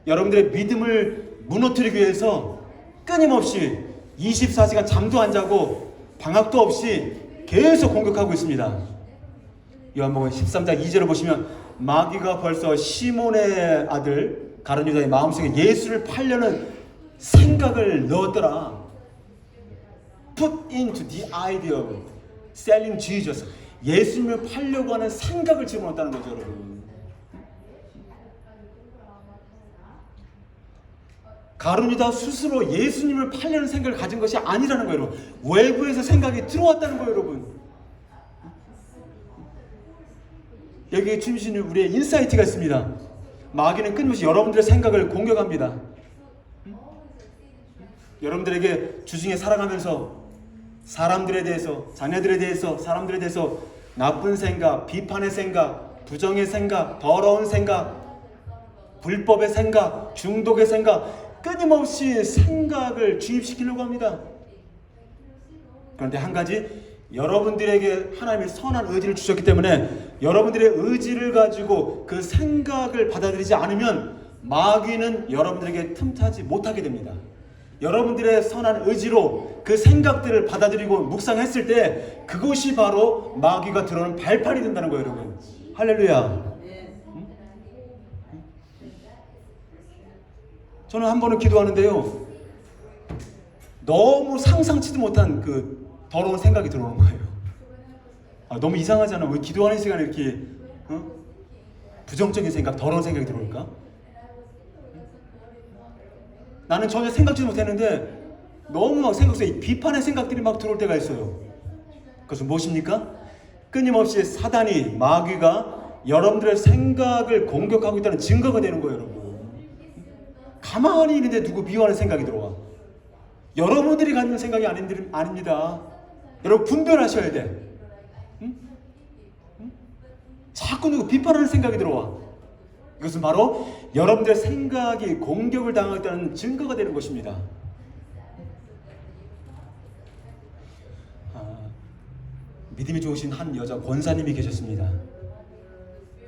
여러분들의 믿음을 무너뜨리기 위해서 끊임없이 24시간 잠도 안 자고 방학도 없이 계속 공격하고 있습니다. 요한복음 13장 2절을 보시면 마귀가 벌써 시몬의 아들 가룟 유다의 마음속에 예수를 팔려는 생각을 넣었더라. Put into the idea of selling Jesus. 예수님을 팔려고 하는 생각을 집어넣었다는 거죠, 여러분. 가룟 유다 스스로 예수님을 팔려는 생각을 가진 것이 아니라는 거예요, 여러분. 외부에서 생각이 들어왔다는 거예요, 여러분. 여기에 주신 우리의 인사이트가 있습니다. 마귀는 끊임없이 여러분들의 생각을 공격합니다. 여러분들에게 주중에 살아가면서 사람들에 대해서, 자녀들에 대해서, 사람들에 대해서 나쁜 생각, 비판의 생각, 부정의 생각, 더러운 생각, 불법의 생각, 중독의 생각, 끊임없이 생각을 주입시키려고 합니다. 그런데 한 가지, 여러분들에게 하나님이 선한 의지를 주셨기 때문에 여러분들의 의지를 가지고 그 생각을 받아들이지 않으면 마귀는 여러분들에게 틈타지 못하게 됩니다. 여러분들의 선한 의지로 그 생각들을 받아들이고 묵상했을 때 그것이 바로 마귀가 들어오는 발판이 된다는 거예요, 여러분. 할렐루야. 저는 한 번은 기도하는데요, 너무 상상치도 못한 그 더러운 생각이 들어오는 거예요. 너무 이상하잖아. 왜 기도하는 시간에 이렇게 부정적인 생각, 더러운 생각이 들어올까? 나는 전혀 생각지도 못했는데 너무 막 생각 속에 비판의 생각들이 막 들어올 때가 있어요. 그것은 무엇입니까? 끊임없이 사단이, 마귀가 여러분들의 생각을 공격하고 있다는 증거가 되는 거예요, 여러분. 가만히 있는데 누구 미워하는 생각이 들어와. 여러분들이 갖는 생각이 아닙니다. 여러분 분별하셔야 돼. 자꾸 누구 비판하는 생각이 들어와. 이것은 바로 여러분들의 생각이 공격을 당하겠다는 증거가 되는 것입니다. 믿음이 좋으신 한 여자 권사님이 계셨습니다.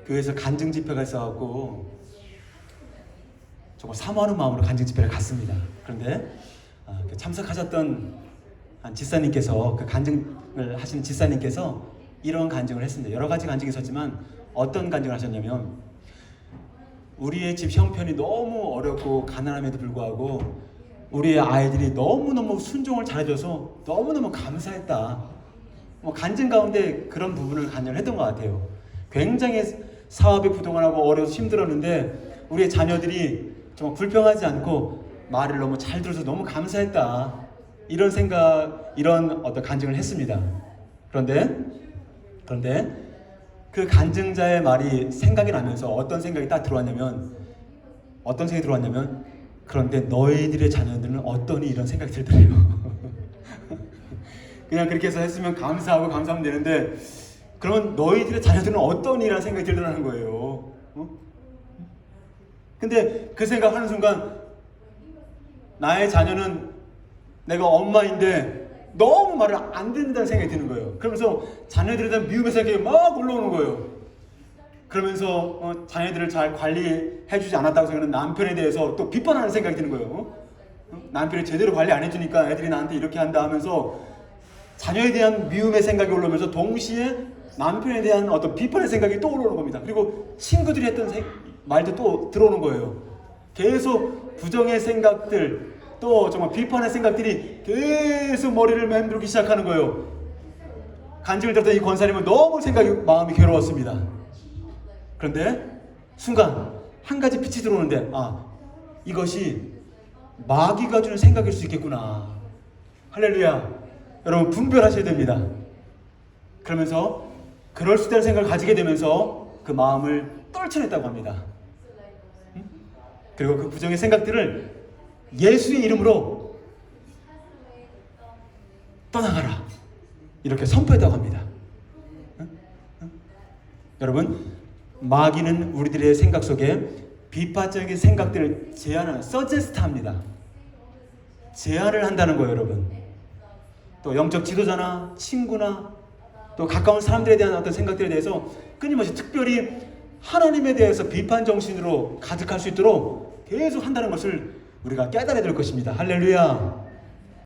교회에서 간증 집회가 있어갖고 정말 사모하는 마음으로 간증 집회를 갔습니다. 그런데 참석하셨던 한 지사님께서, 그 간증을 하시는 지사님께서 이런 간증을 했습니다. 여러 가지 간증이 있었지만 어떤 간증을 하셨냐면, 우리의 집 형편이 너무 어렵고 가난함에도 불구하고 우리의 아이들이 너무너무 순종을 잘해줘서 너무너무 감사했다. 간증 가운데 그런 부분을 간증을 했던 것 같아요. 굉장히 사업이 부동하고 어려워서 힘들었는데 우리의 자녀들이 정말 불평하지 않고 말을 너무 잘 들어서 너무 감사했다. 이런 생각, 이런 어떤 간증을 했습니다. 그런데 그 간증자의 말이 생각이 나면서 어떤 생각이 딱 들어왔냐면, 그런데 너희들의 자녀들은 어떠니? 이런 생각이 들더래요. 그냥 그렇게 해서 했으면 감사하면 되는데, 그러면 너희들의 자녀들은 어떠니? 라는 생각이 들더라는 거예요. 근데 그 생각하는 순간 나의 자녀는 내가 엄마인데 너무 말을 안 듣는다는 생각이 드는 거예요. 그러면서 자녀들에 대한 미움의 생각이 막 올라오는 거예요. 그러면서 자녀들을 잘 관리해주지 않았다고 생각하는 남편에 대해서 또 비판하는 생각이 드는 거예요. 남편이 제대로 관리 안 해주니까 애들이 나한테 이렇게 한다 하면서 자녀에 대한 미움의 생각이 올라오면서 동시에 남편에 대한 어떤 비판의 생각이 또 올라오는 겁니다. 그리고 친구들이 했던 말도 또 들어오는 거예요. 계속 부정의 생각들, 또 정말 비판의 생각들이 계속 머리를 맴돌기 시작하는 거예요. 간증을 들었던 이 권사님은 너무 마음이 괴로웠습니다. 그런데 순간 한 가지 빛이 들어오는데, 이것이 마귀가 주는 생각일 수 있겠구나. 할렐루야. 여러분 분별하셔야 됩니다. 그러면서 그럴 수 있다는 생각을 가지게 되면서 그 마음을 떨쳐냈다고 합니다. 그리고 그 부정의 생각들을 예수의 이름으로 떠나가라, 이렇게 선포했다고 합니다. 여러분, 마귀는 우리들의 생각 속에 비판적인 생각들을 제안하는, 서제스트합니다. 제안을 한다는 거예요, 여러분. 또 영적 지도자나 친구나 또 가까운 사람들에 대한 어떤 생각들에 대해서 끊임없이, 특별히 하나님에 대해서 비판 정신으로 가득할 수 있도록 계속 한다는 것을 우리가 깨달아야 될 것입니다. 할렐루야.